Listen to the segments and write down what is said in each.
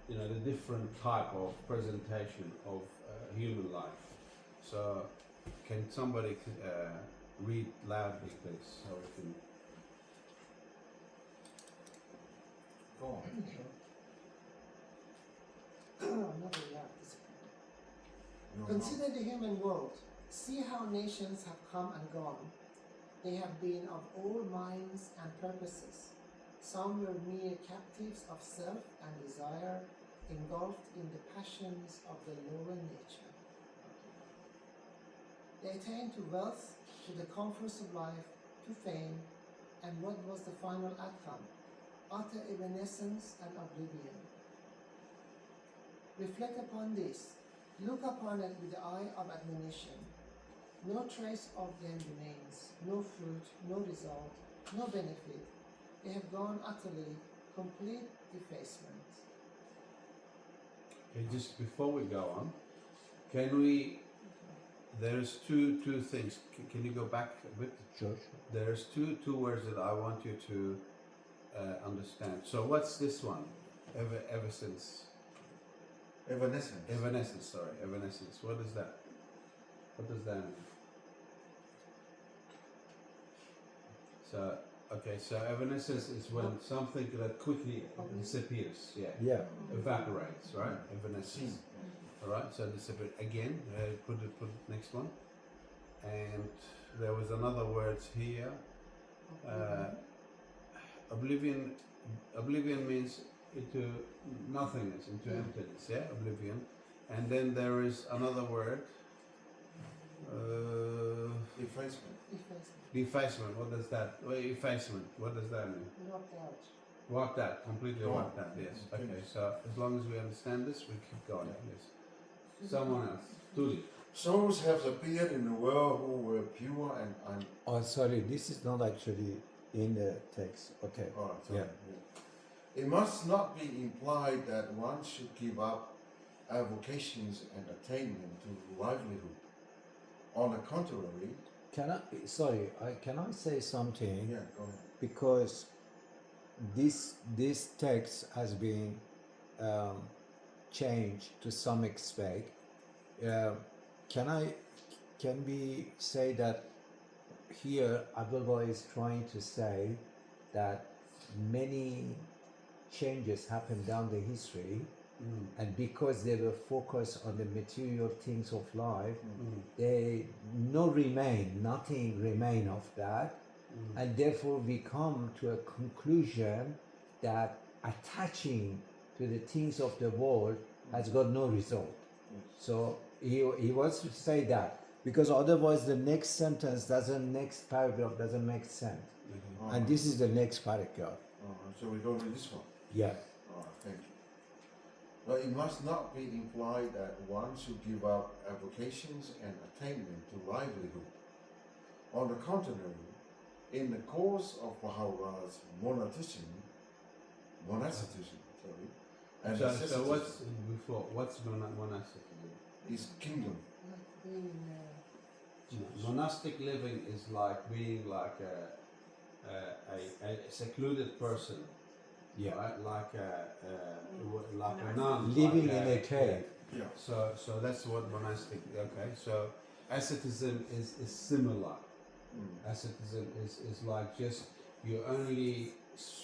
the different type of presentation of human life. So, can somebody read loudly, please, so we can. Go on. Another loud discipline. You're Consider the human world. See how nations have come and gone. They have been of all minds and purposes. Some were mere captives of self and desire, engulfed in the passions of the lower nature. They attained to wealth, to the comforts of life, to fame, and what was the final outcome? Utter evanescence and oblivion. Reflect upon this. Look upon it with the eye of admonition. No trace of them remains, no fruit, no result, no benefit. They have gone utterly, complete effacement. Okay, just before we go on, can we? There's two things. Can you go back a bit? Sure. There's two words that I want you to understand. So what's this one? Ever since. Evanescence. Evanescence. Sorry, evanescence. What is that? What does that mean? So okay, so evanescence is when something that quickly disappears. Yeah. Evaporates, right? Evanescence. All right. So disappear again. Put it next one. And there was another word here. Oblivion. Oblivion means into nothingness, into emptiness. Yeah, oblivion. And then there is another word. Effacement. Defacement. What does that? Effacement. What does that mean? Knocked out. Wiped out. Completely wiped out. Yes. Okay. Finished. So as long as we understand this, we keep going. Yes. Someone else. Tuli. Souls have appeared in the world who were pure and Oh, sorry, this is not actually in the text. Okay. Alright, Yeah. It must not be implied that one should give up avocations and attainment to livelihood. On the contrary, Can I say something? yeah, go ahead. Because this text has been changed to some extent. Can we say that here Abdullah is trying to say that many changes happened down the history, and because they were focused on the material things of life, nothing remain of that, and therefore we come to a conclusion that attaching to the things of the world has got no result. So he wants to say that, because otherwise the next next paragraph doesn't make sense. And this is the next paragraph. So we go to this one. Yeah. Alright, thank you. But it must not be implied that one should give up avocations and attainment to livelihood. On the contrary, in the course of Baha'u'llah's monasticism, and So asceticism what's before? What's monasticism? is kingdom. Like being Monastic living is like being like a secluded person. Yeah. Right? Like a nun. Living like in a cave. Yeah. So that's what monastic. Okay. So asceticism is similar. Asceticism is like just you only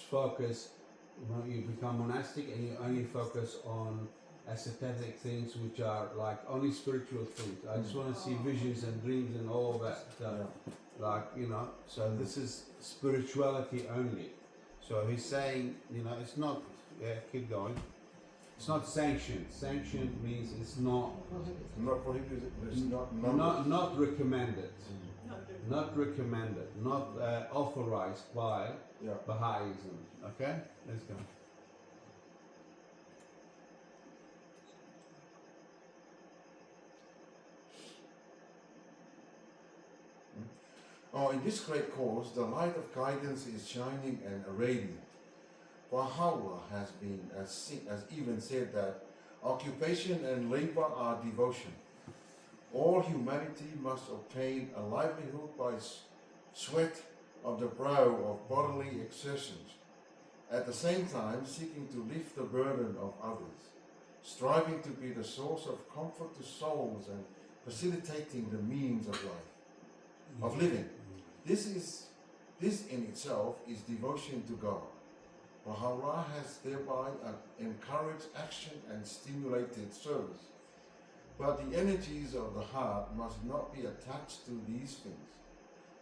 focus. You become monastic and you only focus on ascetic things, which are like only spiritual things. I just want to see visions and dreams and all that stuff. Like, so this is spirituality only. So he's saying, it's not, keep going. It's not sanctioned. Sanctioned means it's not Not prohibited, it's not recommended. Not recommended, not authorized by Baha'ism. Okay, let's go. In this great cause, the light of guidance is shining and radiant. Baha'u'llah has even said that occupation and labor are devotion. All humanity must obtain a livelihood by sweat of the brow of bodily exertions, at the same time seeking to lift the burden of others. striving to be the source of comfort to souls and facilitating the means of life, of living. This in itself is devotion to God. Baha'u'llah has thereby encouraged action and stimulated service. But the energies of the heart must not be attached to these things.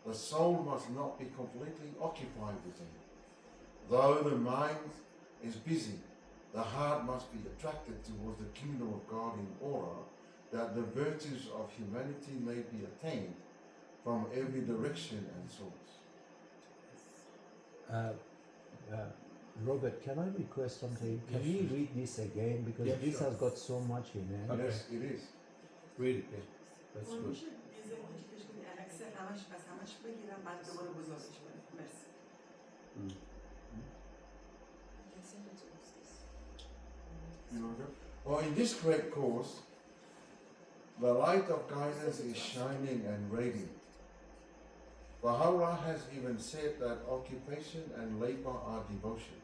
The soul must not be completely occupied with them. Though the mind is busy, the heart must be attracted towards the kingdom of God in order that the virtues of humanity may be attained from every direction and source. Robert, can I request something? Can Yes, you sure. read this again? Because Yeah, this sure. has got so much in it. Okay. Yes, it is. Read it, yeah. That's good. میشه بیزه اونجی که شده عکس همش بگیرم بعد دوباره بزرگش کنم. مرسی. Mm. You know that? Well, in this great course, the light of guidance is shining and radiant. Baha'u'llah has even said that occupation and labor are devotion.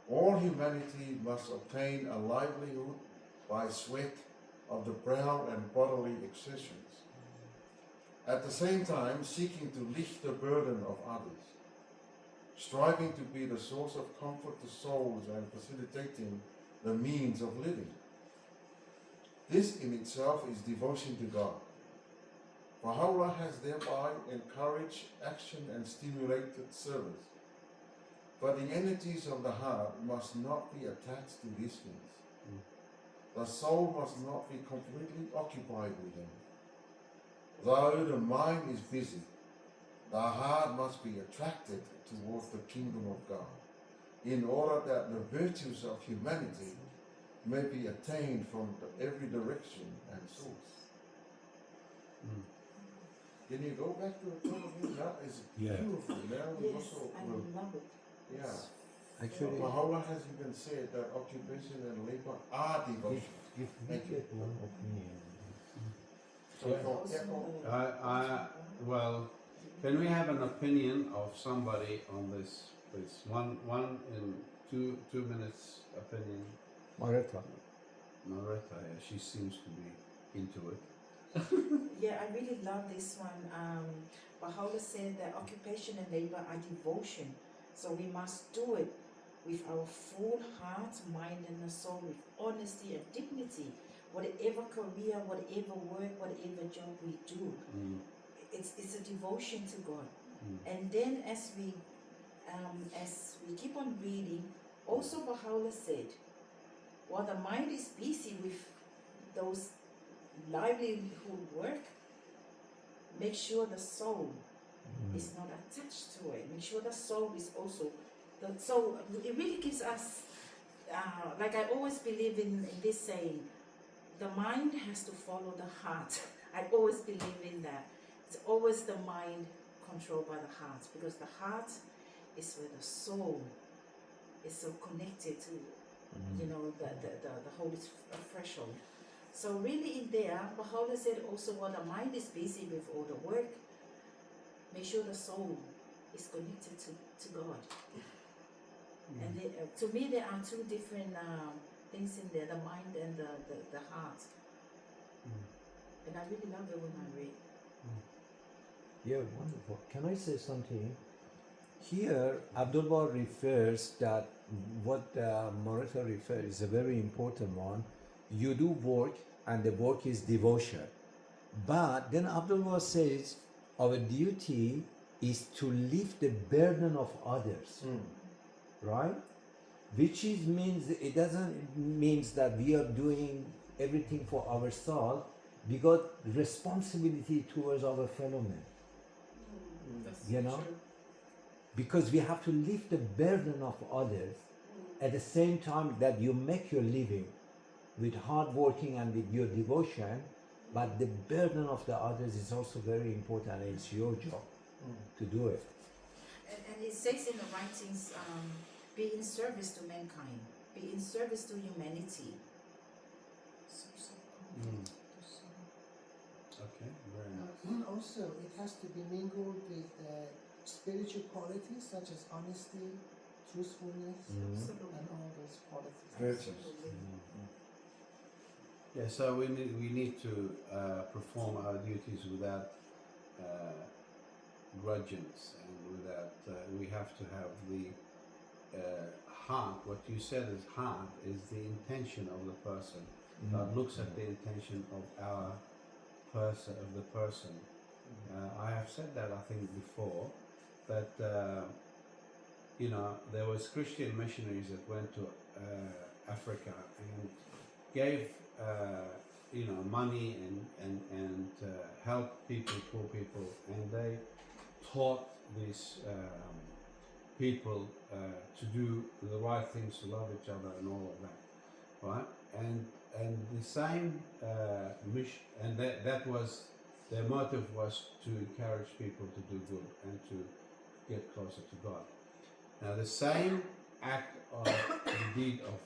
All humanity must obtain a livelihood by sweat of the brow and bodily exertions, at the same time seeking to lift the burden of others, striving to be the source of comfort to souls and facilitating the means of living. This in itself is devotion to God. Baha'u'llah has thereby encouraged action and stimulated service. But the energies of the heart must not be attached to these things. The soul must not be completely occupied with them. Though the mind is busy, the heart must be attracted towards the kingdom of God, in order that the virtues of humanity may be attained from every direction and source. Mm. Can you go back to the top of it? That is Yeah. beautiful. Now we Yes, also I will, love it. yeah. Actually, Baha'u'llah has even said that occupation and labor are devotion. if we Thank you. get one opinion. Well, can we have an opinion of somebody on this, please? One in 2 minutes opinion. Marita. Marita, yeah, she seems to be into it. Yeah, I really love this one. Baha'u'llah said that occupation and labor are devotion. So we must do it with our full heart, mind, and soul, with honesty and dignity. Whatever career, whatever work, whatever job we do, it's a devotion to God. And then as we keep on reading, also Baha'u'llah said, while the mind is busy with those livelihood work, make sure the soul is not attached to it. Make sure the soul is also, so it really gives us, like I always believe in this saying, the mind has to follow the heart. I always believe in that. It's always the mind controlled by the heart, because the heart is where the soul is so connected to, you know, the holy threshold. So really in there, Baha'u'llah said also while the mind is busy with all the work, make sure the soul is connected to God. And they, to me there are two different things in there, the mind and the heart. And I really love it when I read. Yeah, wonderful. Can I say something? Here, Abdul refers that what Marita refers is a very important one. You do work, and the work is devotion. But then Abdul says, our duty is to lift the burden of others, right? Which is means it doesn't means that we are doing everything for ourselves. We got responsibility towards our fellow men. You know, because we have to lift the burden of others at the same time that you make your living with hard working and with your devotion, but the burden of the others is also very important, and it's your job to do it. And it says in the writings, be in service to mankind, be in service to humanity. Okay, very nice. Also, it has to be mingled with spiritual qualities such as honesty, truthfulness, Absolutely. and all those qualities. Virtues. Yeah, so we need to perform our duties without grudges and without we have to have the heart. What you said is heart is the intention of the person. God looks at the intention of our person, of the person. I have said that I think before, but you know, there was Christian missionaries that went to Africa and gave you know, money and helped people, poor people, and they taught these people to do the right things, to love each other, and all of that, right? And the same mission, and that was their motive, was to encourage people to do good and to get closer to God. Now the same act of the deed of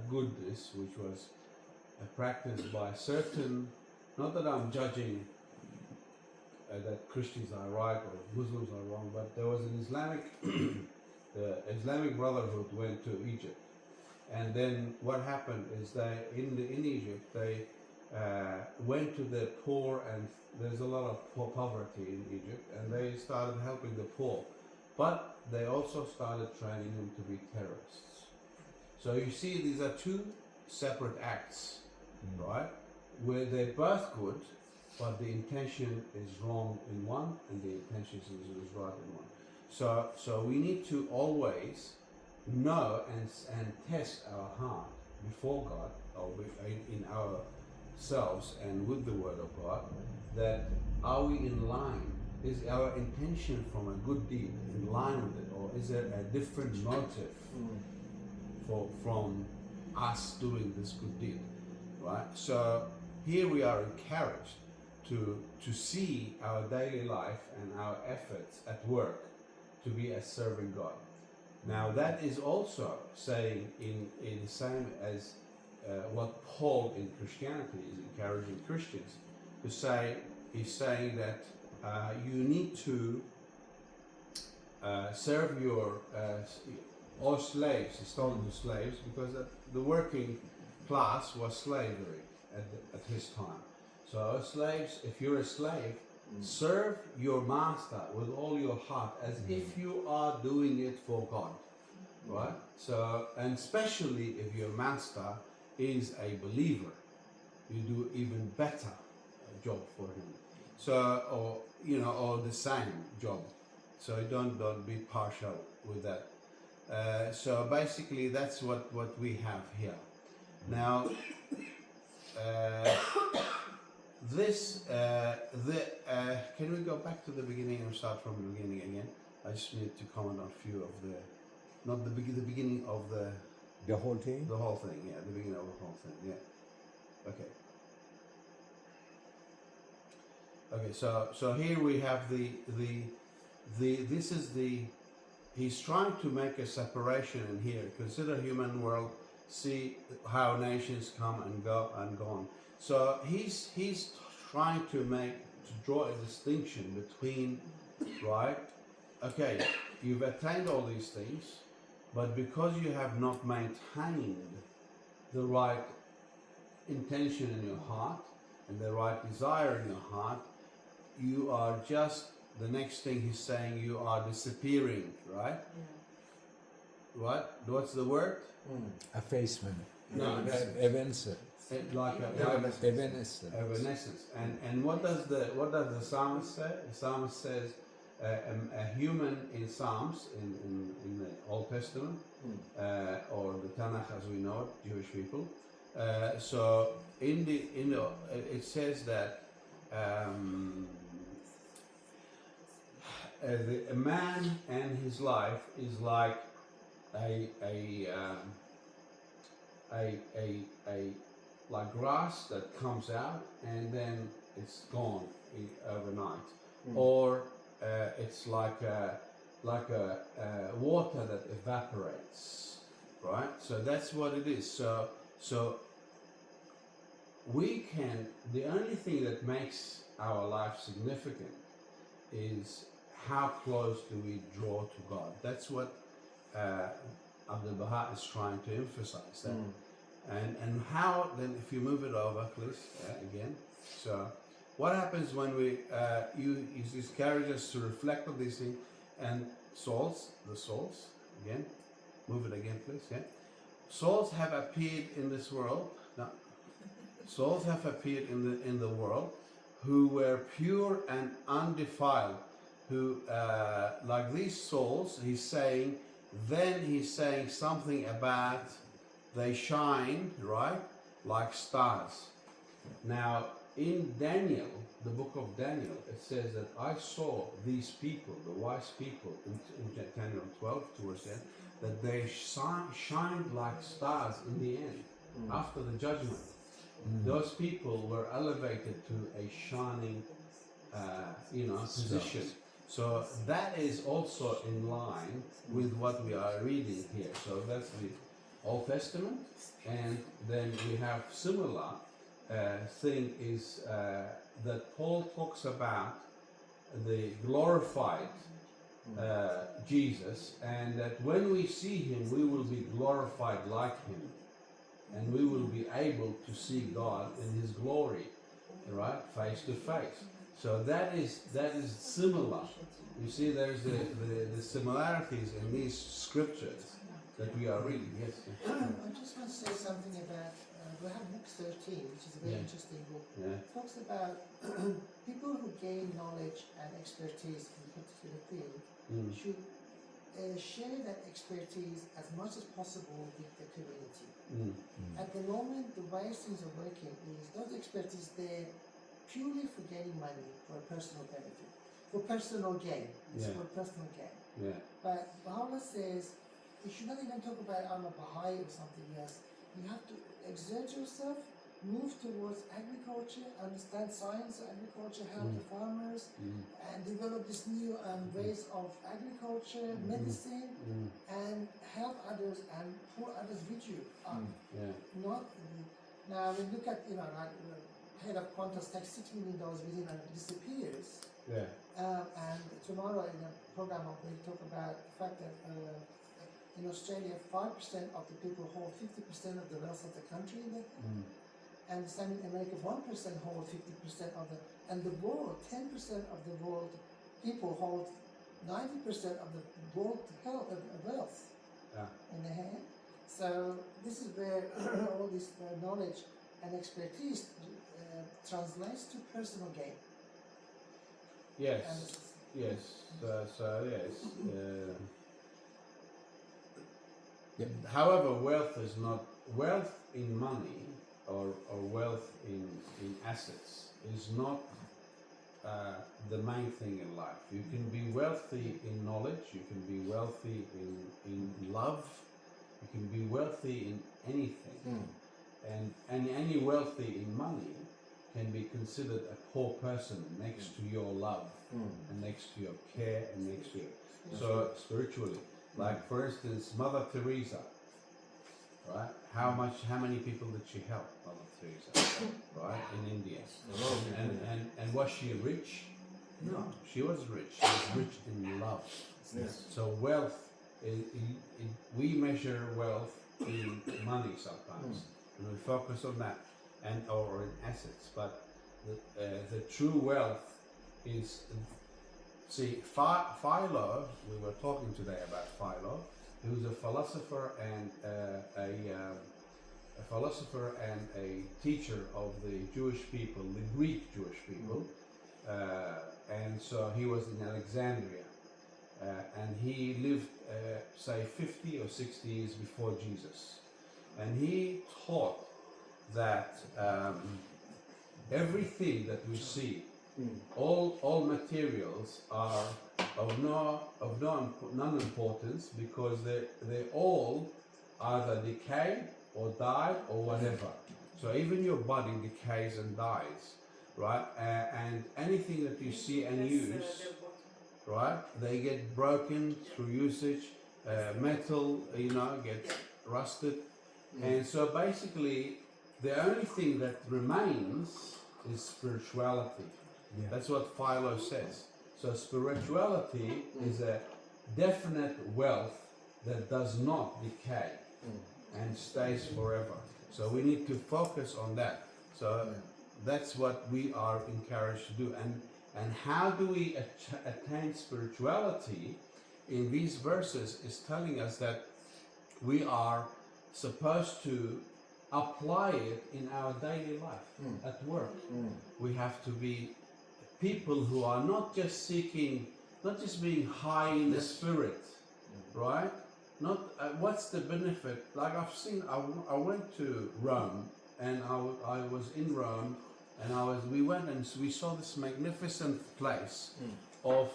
goodness, which was practiced by certain, not that I'm judging that Christians are right or Muslims are wrong, but there was an Islamic, the Islamic Brotherhood went to Egypt, and then what happened is they in Egypt they went to the poor, and there's a lot of poverty in Egypt, and they started helping the poor, but they also started training them to be terrorists. So you see, these are two separate acts, right? Where they're both good, but the intention is wrong in one, and the intention is right in one. So we need to always know and test our heart before God, or in ourselves and with the Word of God, that are we in line? Is our intention from a good deed in line with it, or is there a different motive from us doing this good deed, right? So here we are encouraged to see our daily life and our efforts at work to be as serving God. Now that is also saying in the same as what Paul in Christianity is encouraging Christians to say. He's saying that you need to serve your all slaves. He's talking to slaves because the working class was slavery at his time. So slaves, if you're a slave, serve your master with all your heart as if you are doing it for God, right? So, and especially if your master is a believer, you do even better job for him. So, or you know, or the same job. So don't be partial with that. So basically, that's what we have here. Now, can we go back to the beginning and start from the beginning again? I just need to comment on a few of the, not the beginning of The whole thing? the whole thing. Yeah, the beginning of the whole thing. Yeah. Okay. Okay. So here we have this is the. He's trying to make a separation in here. Consider human world. See how nations come and go and go on. So he's trying to draw a distinction between, right? Okay, you've attained all these things, but because you have not maintained the right intention in your heart and the right desire in your heart, you are just, the next thing he's saying, you are disappearing, right? What? What's the word? Effacement. No, Evanescence. like Evanescence. evanescence. And what does the psalmist say? The psalmist says a human in Psalms in the Old Testament or the Tanakh as we know it, Jewish people. So it says that a man and his life is like a like grass that comes out and then it's gone overnight, or it's like a water that evaporates, right? So that's what it is. So we can. The only thing that makes our life significant is how close do we draw to God. That's what Abdul Baha is trying to emphasize that. And how then, if you move it over, please, again. So, what happens when we you encourage us to reflect on these things and the souls again. Move it again, please. Yeah. Souls have appeared in this world. No. Souls have appeared in the world, who were pure and undefiled. Who like these souls? He's saying. Then he's saying something about they shine, right, like stars. Now, in Daniel, the book of Daniel, it says that I saw these people, the wise people, in Daniel 12 towards the end, that they shined like stars in the end, after the judgment. Those people were elevated to a shining, position. So that is also in line with what we are reading here. So that's the Old Testament, and then we have similar thing is that Paul talks about the glorified Jesus, and that when we see him, we will be glorified like him, and we will be able to see God in his glory, right, face to face. So that is similar. You see, there's the similarities in these scriptures that we are reading. Yes. I just want to say something about, we have book 13, which is a very interesting book. Yeah. It talks about people who gain knowledge and expertise in a particular field should share that expertise as much as possible with the community. At the moment, the way things are working is those expertise there purely for gaining money for personal benefit, for personal gain. It's for personal gain. Yeah. But Baha'u'llah says you should not even talk about I'm a Baha'i or something else. You have to exert yourself, move towards agriculture, understand science of agriculture, help the farmers, and develop this new ways of agriculture, medicine, and help others and pull others with you up. Not now we look at like head of Qantas takes $6 million within and disappears. Yeah. And tomorrow in a program we'll talk about the fact that in Australia 5% of the people hold 50% of the wealth of the country, and the same in America 1% hold 50% of the, and the world 10% of the world people hold 90% of the world wealth in their hand. So this is where all this knowledge and expertise translates to personal gain. Yes. Yes. So yes. However, wealth is not wealth in money or wealth in assets is not the main thing in life. You can be wealthy in knowledge. You can be wealthy in love. You can be wealthy in anything. And any wealthy in money can be considered a poor person next to your love and next to your care and next to your so spiritually. Like for instance, Mother Teresa, right? How many people did she help, Mother Teresa, right? In India. And was she rich? No, she was rich. She was rich in love. Yes. So wealth, we measure wealth in money sometimes, and we focus on that, or in assets. But the true wealth is, see, Philo. We were talking today about Philo, who's a philosopher and a teacher of the Jewish people, the Greek Jewish people, and so he was in Alexandria. And he lived, say, 50 or 60 years before Jesus. And he taught that everything that we see, all materials are of non-importance because they all either decay or die or whatever. So even your body decays and dies, right? And anything that you see and use, right? They get broken through usage. Metal, gets rusted, and so basically, the only thing that remains is spirituality. That's what Philo says. So spirituality is a definite wealth that does not decay and stays forever. So we need to focus on that. So that's what we are encouraged to do. And how do we attain spirituality? In these verses is telling us that we are supposed to apply it in our daily life, at work. We have to be people who are not just seeking, not just being high in the spirit, right? Not what's the benefit? Like I've seen, I went to Rome, and I was in Rome, and we went and we saw this magnificent place of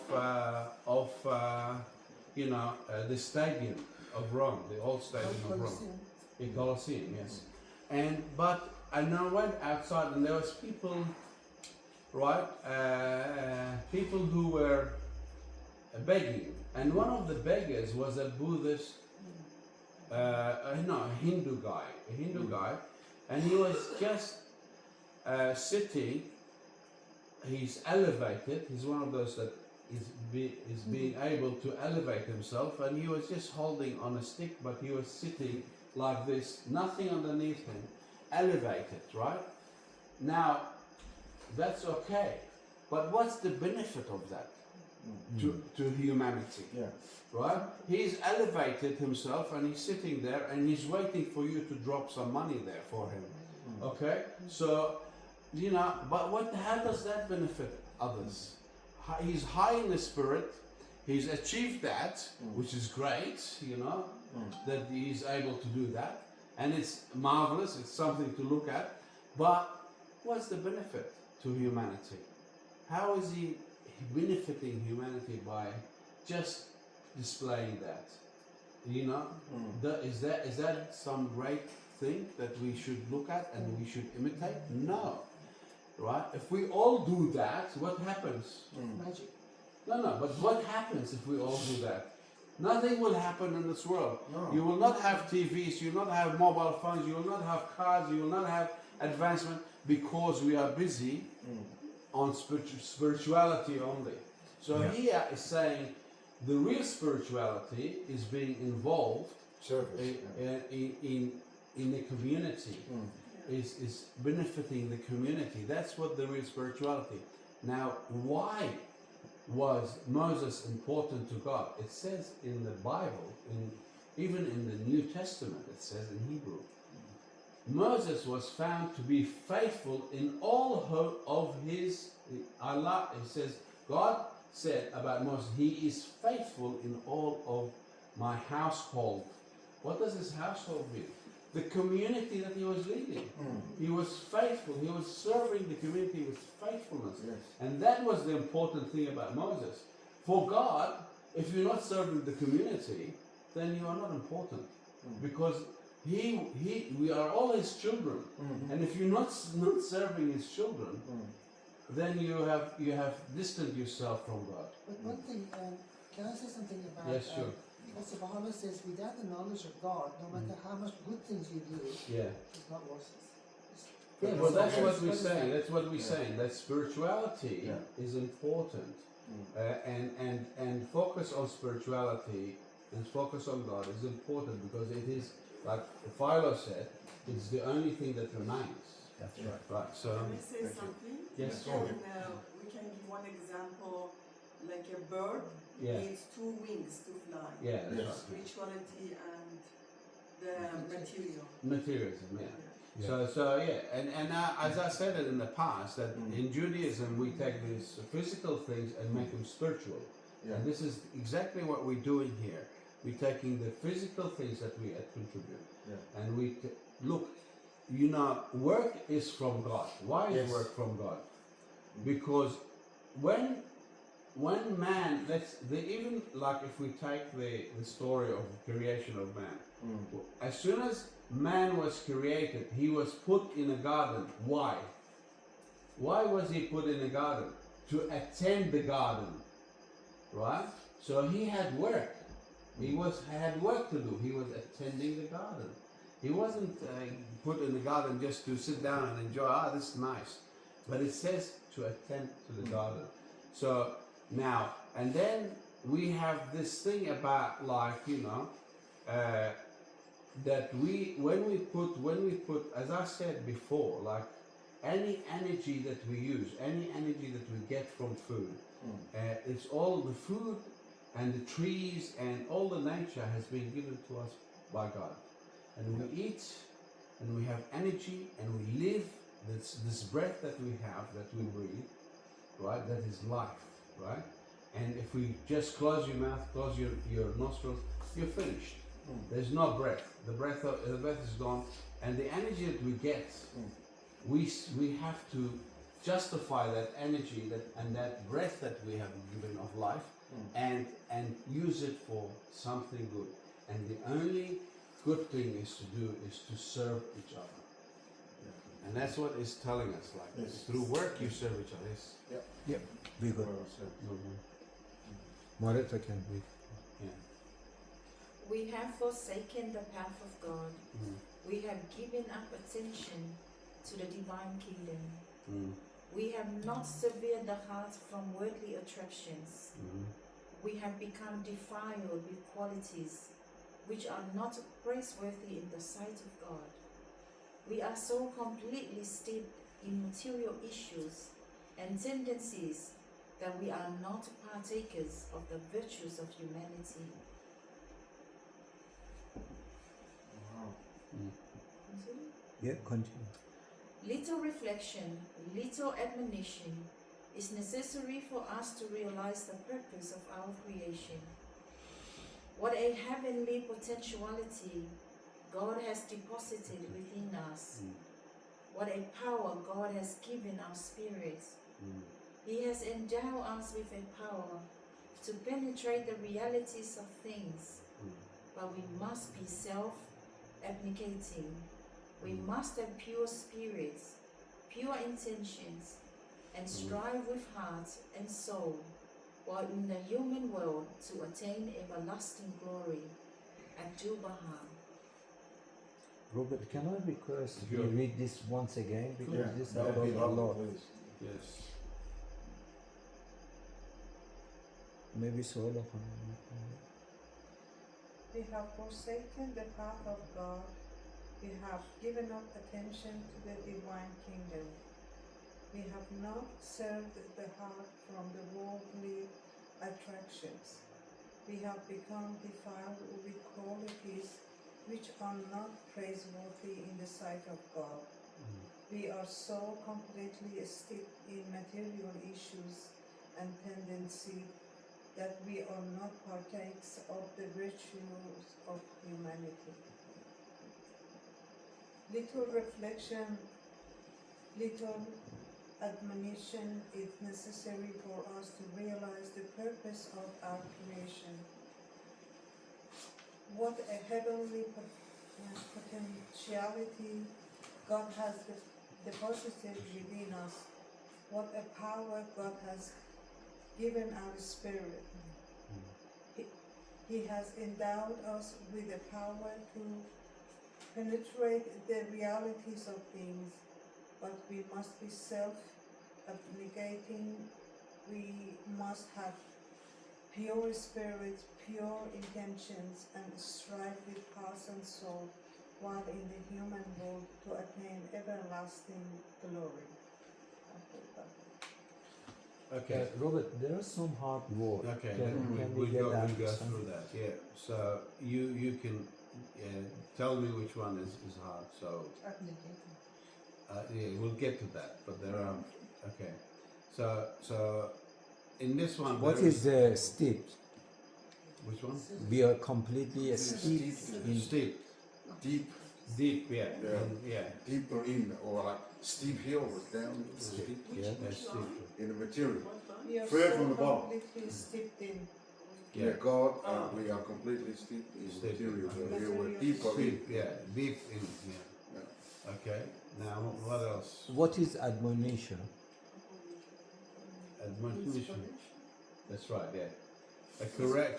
the stadium of Rome, the old stadium of Rome, the Colosseum, yes. And I went outside, and there was people, right? People who were begging, and one of the beggars was a Buddhist, a Hindu guy, and he was just sitting. He's elevated. He's one of those that is being able to elevate himself, and he was just holding on a stick, but he was sitting like this, nothing underneath him, elevated, right? Now, that's okay, but what's the benefit of that to humanity? Yeah. Right? He's elevated himself, and he's sitting there, and he's waiting for you to drop some money there for him. Okay? So, but how does that benefit others? He's high in the spirit, he's achieved that, which is great, that he's able to do that, and it's marvelous, it's something to look at, but what's the benefit to humanity? How is he benefiting humanity by just displaying that? Is that some great thing that we should look at and we should imitate? No. Right? If we all do that, what happens? Magic. No, but what happens if we all do that? Nothing will happen in this world. No. You will not have TVs, you will not have mobile phones, you will not have cars, you will not have advancement, because we are busy on spirituality only. So here is saying the real spirituality is being involved in the community. Is benefiting the community. That's what the real spirituality. Now, why was Moses important to God? It says in the Bible, even in the New Testament, it says in Hebrew, Moses was found to be faithful in all of his. Allah, it says, God said about Moses, he is faithful in all of my household. What does his household mean? The community that he was leading. He was faithful. He was serving the community with faithfulness. Yes. And that was the important thing about Moses. For God, if you're not serving the community, then you are not important. Because we are all his children. And if you're not serving his children, then you have distanced yourself from God. But one thing, can I say something about? Yes, sure. Because the Baha'I says, without the knowledge of God, no matter how much good things you do, Yeah. it's not worthless. Yeah, well, that's what we're saying. That's what we're saying. That spirituality is important, and focus on spirituality and focus on God is important, because it is, like Philo said, it's the only thing that remains. That's right. Right. So. Can I say something? Yes. We can give one example, like a bird needs two wings to fly. Yeah. That's Yes. right. Spirituality and the material. Materialism. Yeah. So and as I said it in the past, that in Judaism we take these physical things and make them spiritual. Yeah. And this is exactly what we're doing here. We're taking the physical things that we contribute, and we look. Work is from God. Why is work from God? Because when man, even like if we take the story of the creation of man, as soon as man was created, he was put in a garden. Why? Why was he put in a garden? To attend the garden, right? So he had work. He had work to do. He was attending the garden. He wasn't put in the garden just to sit down and enjoy. This is nice, but it says to attend to the garden. So now and then we have this thing about that when we put, as I said before, like any energy that we use, any energy that we get from food, it's all the food and the trees and all the nature has been given to us by God, and we eat and we have energy and we live. This breath that we have, that we breathe, right? That is life, right? And if we just close your mouth, close your nostrils, you're finished. There's no breath. The breath is gone, and the energy that we get, we have to justify that energy and that breath that we have given of life, and use it for something good. And the only good thing is to serve each other. And that's what it's telling us. Like Yes. through work, you serve each other. Yes. Yep, we got Well said. Marita can be. Yeah. We have forsaken the path of God. We have given up attention to the divine kingdom. We have not severed the heart from worldly attractions. We have become defiled with qualities which are not praiseworthy in the sight of God. We are so completely steeped in material issues and tendencies that we are not partakers of the virtues of humanity. Wow. Continue. Yeah, continue. Little reflection, little admonition is necessary for us to realize the purpose of our creation. What a heavenly potentiality God has deposited within us. What a power God has given our spirits. He has endowed us with a power to penetrate the realities of things, but we must be self-abnegating. We must have pure spirits, pure intentions, and strive with heart and soul, while in the human world to attain everlasting glory. Abdul Baha. Robert, can I request you Sure. read this once again, because this is That about would be a lovely, lot. please. Yes. Maybe solo. We have forsaken the path of God. We have given up attention to the divine kingdom. We have not served the heart from the worldly attractions. We have become defiled with qualities which are not praiseworthy in the sight of God. We are so completely steeped in material issues and tendency that we are not partakers of the virtues of humanity. Little reflection, little admonition is necessary for us to realize the purpose of our creation. What a heavenly potentiality God has deposited within us. What a power God has given our spirit. He has endowed us with the power to penetrate the realities of things, but we must be self-abnegating. We must have pure spirit, pure intentions, and strive with heart and soul, while in the human world to attain everlasting glory. Okay. Robert, there are some hard words. Okay. Can we We'll get go that? through that. Yeah. So you can tell me which one is hard. So Abnegating. yeah, we'll get to that. But there are okay. So in this one, What there is steeped? which one? We are completely steeped in. Steep. Deep, Deep. Yeah. Yeah. deeper in, or like steep hill was down, steep Yeah. That's steep. in the material. We are Prayer so from the bottom. completely steeped in. Yeah, God, we are completely steeped in Steep. material. So we are Material. deeper in. Deep. Yeah. Deep in. Yeah. Yeah. Okay. Now what else? What is admonition? Admonition. That's right. Yeah.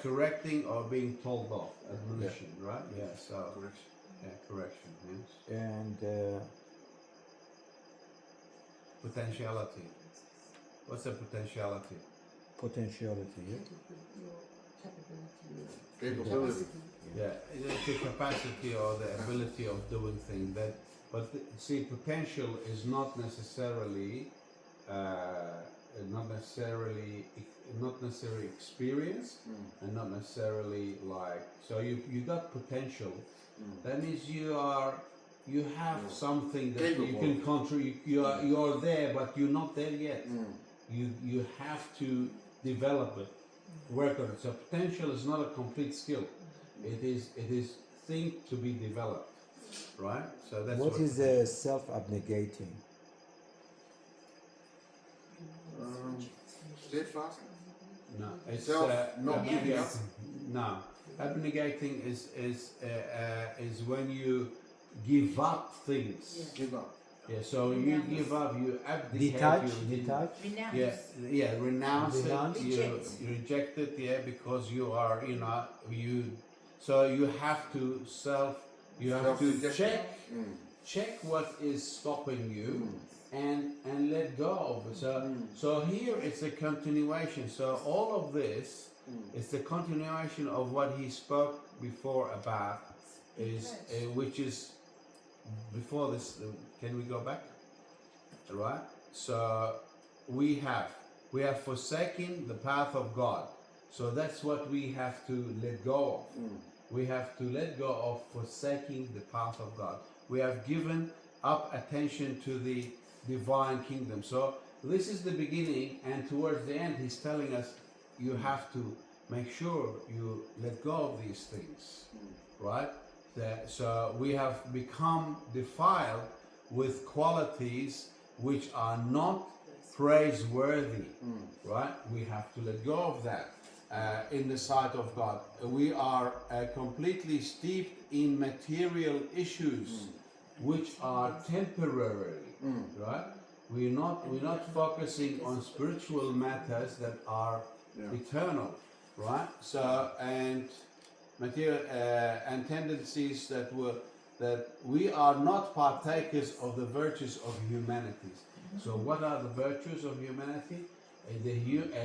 Correcting or being told off. Admonition. Right. Yeah. So. Correction. Yeah. Correction. Yes. And Potentiality. What's a potentiality? potentiality. Yeah? Capability. Yeah, it's the capacity or the ability of doing things. See, potential is not necessarily experience, and not necessarily like. So you got potential. That means you have something that you can contribute. You are there, but you're not there yet. You have to develop it, work on it. So potential is not a complete skill. It is thing to be developed, right? So that's what is self-abnegating? Steadfast. No, it's not giving up. No, abnegating is when you give up things. Give up. Yeah, so you give up, you abdicate. Detach. Renounce Renounce. it. You reject it. Yeah, because you are, So you have to check what is stopping you, and let go of it. So here it's a continuation. So all of this is the continuation of what he spoke before about, which is before this. Can we go back? Right. So we have forsaken the path of God. So that's what we have to let go of. We have to let go of forsaking the path of God. We have given up attention to the divine kingdom. So this is the beginning, and towards the end he's telling us you have to make sure you let go of these things, right? So we have become defiled with qualities which are not praiseworthy, right? We have to let go of that in the sight of God. We are completely steeped in material issues which are temporary, right? We're not focusing on spiritual matters that are eternal, right? So and material and tendencies that we are not partakers of the virtues of humanities. So what are the virtues of humanity?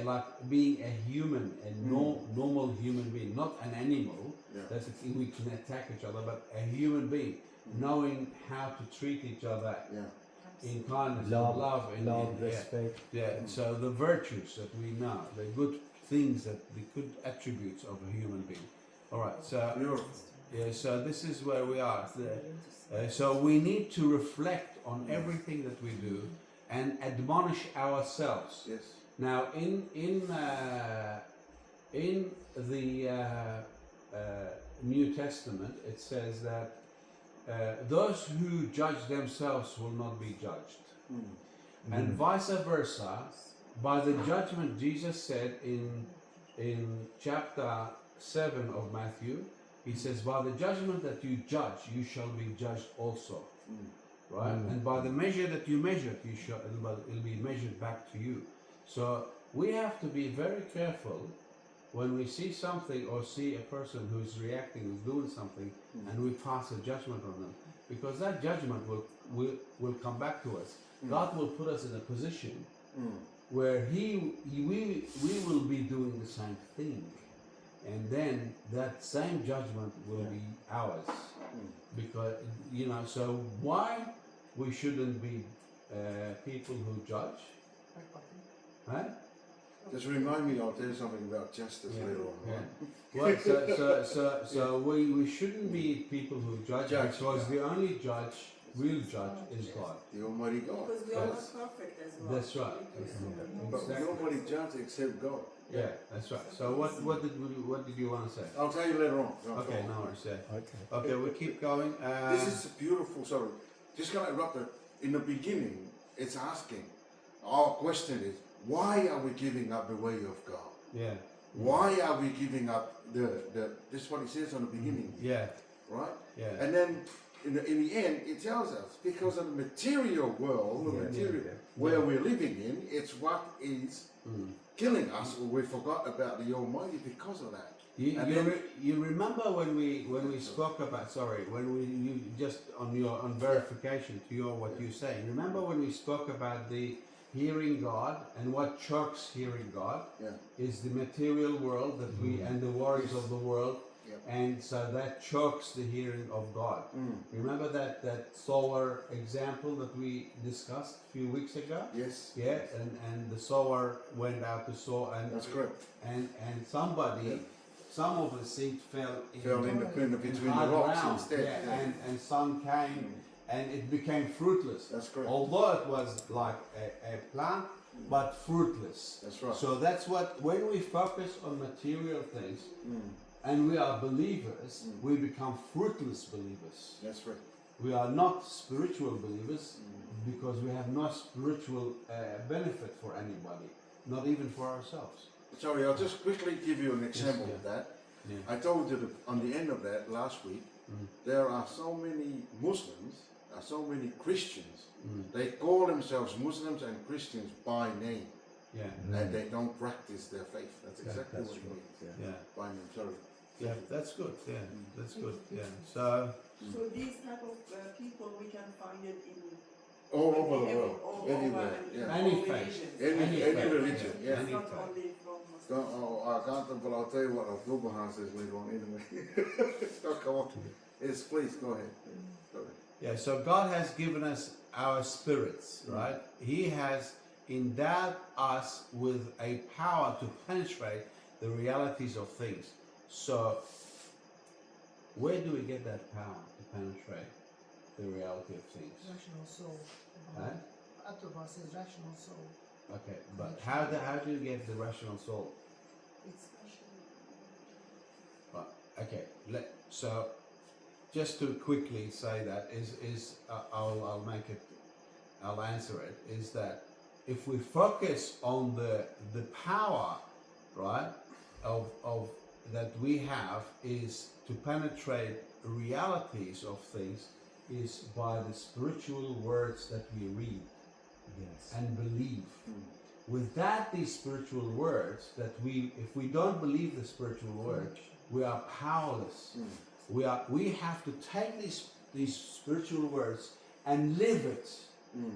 Like being a human, a normal human being, not an animal. That's we can attack each other, but a human being, knowing how to treat each other in kindness, love, respect. So the virtues that we know, the good things, the good attributes of a human being. All right. So so this is where we are. So we need to reflect on everything that we do and admonish ourselves. Yes. Now, in the New Testament, it says that those who judge themselves will not be judged, and vice versa. By the judgment, Jesus said in chapter 7 of Matthew, he says, by the judgment that you judge, you shall be judged also. Right? And by the measure that you measure, it'll be measured back to you. So we have to be very careful when we see something or see a person who's reacting, who's doing something, and we pass a judgment on them, because that judgment will come back to us. God will put us in a position where we will be doing the same thing, and then that same judgment will be ours. Because so why we shouldn't be people who judge? Right? Just remind me, I'll tell you something about justice later on. Well, so we shouldn't be people who judge because the only real judge is God. The Almighty God. Because we are not perfect as well. That's right. But nobody judges except God. Yeah, that's right. So what did you want to say? I'll tell you later on. Okay, no worries. Okay, we keep going. This is beautiful. Sorry, just gonna interrupt it. In the beginning, it's asking. Our question is, why are we giving up the way of God? Yeah. Why are we giving up the? This is what it says on the beginning. Yeah. Right. Yeah. And then in the end, it tells us because of the material world, where we're living in, it's what is killing us, or we forgot about the Almighty because of that. You remember when we spoke about just on verification to what you say. Remember when we spoke about the hearing God, and what chokes hearing God Yeah. is the material world that we and the worries of the world, Yep. and so that chokes the hearing of God. Remember that sower example that we discussed a few weeks ago? Yes. Yeah, and the sower went out to sow, and That's correct. and somebody, Yeah. some of the seed fell Fell in between hard the rocks ground, instead. yeah, Yeah. and some came, and it became fruitless. That's correct. Although it was like a plant, but fruitless. That's right. So that's what, when we focus on material things and we are believers, we become fruitless believers. That's right. We are not spiritual believers because we have no spiritual benefit for anybody, not even for ourselves. Sorry, I'll just quickly give you an example of that. Yeah. I told you on the end of that last week, there are so many Muslims, so many Christians. They call themselves Muslims and Christians by name, Yeah, and they don't practice their faith. That's exactly that's what it true. means. yeah, By name, sorry. yeah. That's good. Yeah, that's good. Yeah. So So these type of people, we can find it in All over the every- world, all everywhere. over and in Yeah. Any all faith. religions. Any religion. Yeah. It's not Any faith. only from Muslims. I can't, but I'll tell you what Abdul says later on anyway. So come on. Yes, please go ahead. Go ahead. yeah, so God has given us our spirits, right? He has endowed us with a power to penetrate the realities of things. So where do we get that power to penetrate the reality of things? Rational soul. Huh? Atobah says rational soul. Okay, but how do you get the rational soul? It's rational. Right. Okay. So, just to quickly say that I'll make it. I'll answer it. Is that if we focus on the power, right, of that we have is to penetrate realities of things is by the spiritual words that we read Yes. and believe. Without these spiritual words, if we don't believe the spiritual words, we are powerless. We have to take these spiritual words and live it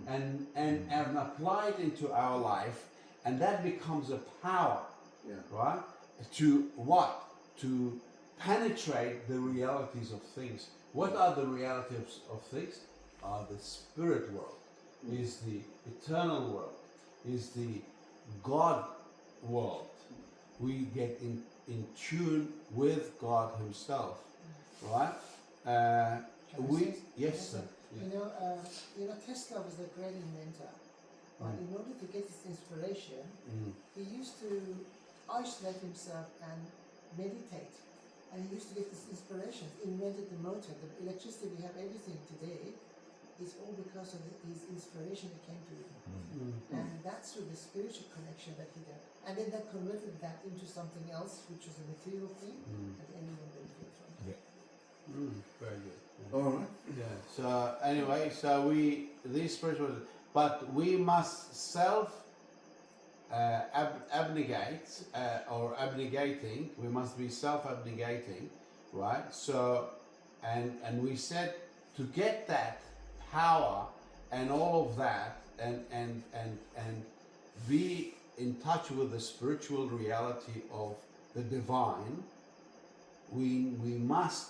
and apply it into our life, and that becomes a power, right? To what? To penetrate the realities of things. What are the realities of things? Are the spirit world, is the eternal world, is the God world. We get in tune with God Himself, right? Yes, sir. You know, Tesla was a great inventor, but in order to get his inspiration, he used to isolate himself and meditate, and he used to get this inspiration. He invented the motor, the electricity we have, everything today is all because of his inspiration that came to him. And that's through the spiritual connection that he got. And then that converted that into something else, which is a material thing that anyone benefits from. Very good. Yeah. All right. Yeah. So anyway, these spiritual, but we must abnegate or abnegating. We must be self-abnegating, right? So, and we said to get that power and all of that, and be in touch with the spiritual reality of the divine, we must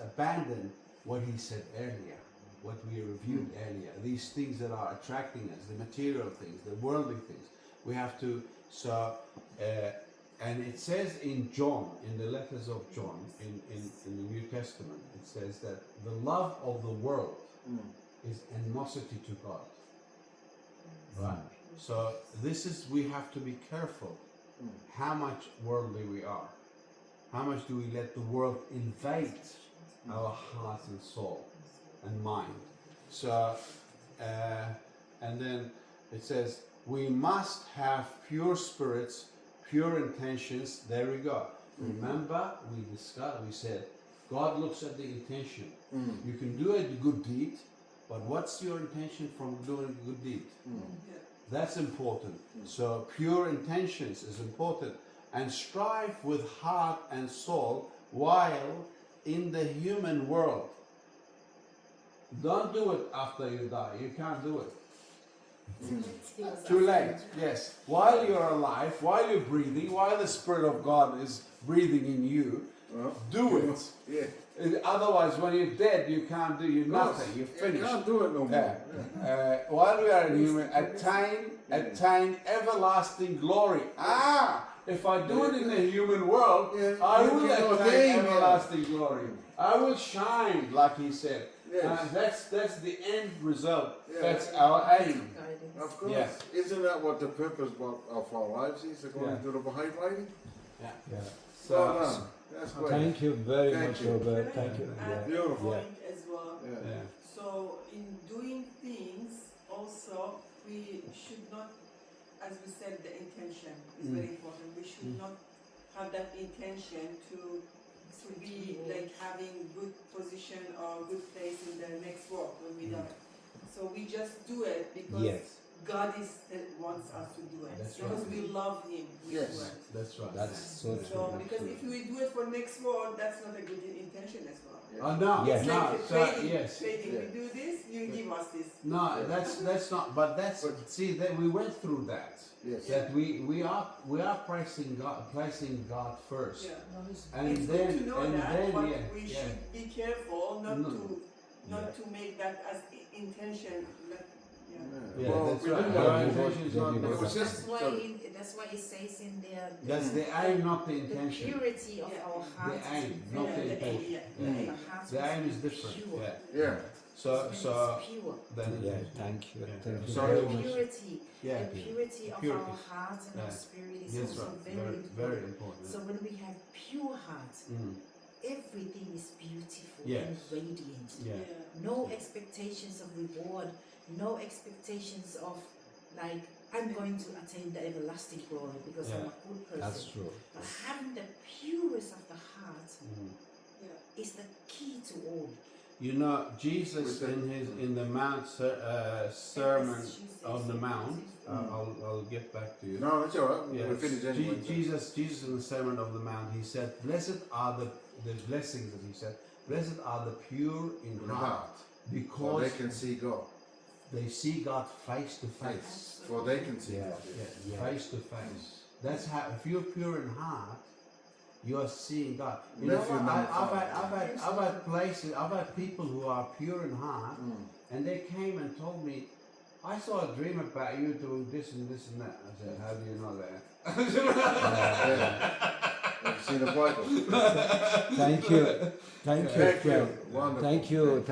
abandon what he said earlier, what we reviewed earlier, these things that are attracting us, the material things, the worldly things. We have to, and it says in John, in the letters of John, in the New Testament, it says that the love of the world is animosity to God. Right? So we have to be careful how much worldly we are. How much do we let the world invade our heart and soul and mind? So, and then it says, we must have pure spirits, pure intentions. There we go. Remember, we said, God looks at the intention. You can do a good deed, but what's your intention from doing a good deed? That's important. So pure intentions is important. And strive with heart and soul while in the human world. Don't do it after you die. You can't do it. Too late, yes. While you're alive, while you're breathing, while the Spirit of God is breathing in you, do it. Yeah. Otherwise, when you're dead, you can't do nothing. You're You finished. can't do it no more. While we are in human, attain everlasting glory. If I do it in the human world, I you will can attain attain, everlasting glory. I will shine, like he said. Yes. That's the end result. Yeah. That's our aim. Of course. Yeah. Isn't that what the purpose of our lives is, according to the Baha'I writing? Yeah. So, that's great. Thank you very Thank much, you. Robert. Can I Thank you. add Yeah. Beautiful. a point as well? Yeah. So in doing things, also we should not, as we said, the intention is very important. We should not have that intention to be like having good position or good place in the next world when we die. So we just do it because Yes. God wants us to do it. That's because right. we love Him. We Yes. do it. That's right. That's so So true. because if we do it for next world, that's not a good intention as well. No, Yes. It's no, like so, trading. yes. Trading. Yeah. We do this, you give us this. No, that's not. But that's see that we went through that. Yes. That we are placing God first, Yeah. and It's then good to know and that, then but we yeah. should be careful not No. to make that as intention. Like, Yeah, Well, that's we right. didn't Our want- intention is not it good. was just- That's why it says in there. That's the aim, not the The intention. purity of Yeah. our The heart. aim, is not the very- intention. yeah. Yeah. The heart The aim must is be different. pure. Yeah. Yeah. So It's pure. then Yeah, thank you. Yeah. Thank you Sorry. very The much. purity, Yeah. the purity of Purity. our heart and our Yeah. spirit is That's also right. very Very, important. very important. So when we have pure heart, Mm. everything is beautiful Yes. and radiant. Yeah. No expectations of reward, no expectations of like I'm going to attain the everlasting glory because I'm a good person. That's true. But having the purest of the heart Mm. is the key to all. You know, Jesus in the Sermon on the Mount. I'll get back to you. No, it's all right. Yeah, We'll finish anyway. Jesus in the Sermon of the Mount, he said, "Blessed are the blessings," as he said, "Blessed are the pure in In the heart, heart. For because they can see God. they see God face to face." For they can see Yeah. God. Yeah, face to face. That's how. If you're pure in heart, you are seeing God. You know Matthew what? number I've had places. I've had people who are pure in heart, and they came and told me, "I saw a dream about you doing this and this and that." I said, "How do you know that?" Yeah. Have you seen the Bible? Thank you. Thank you, Thank you. friend. Wonderful. Thank you. Thank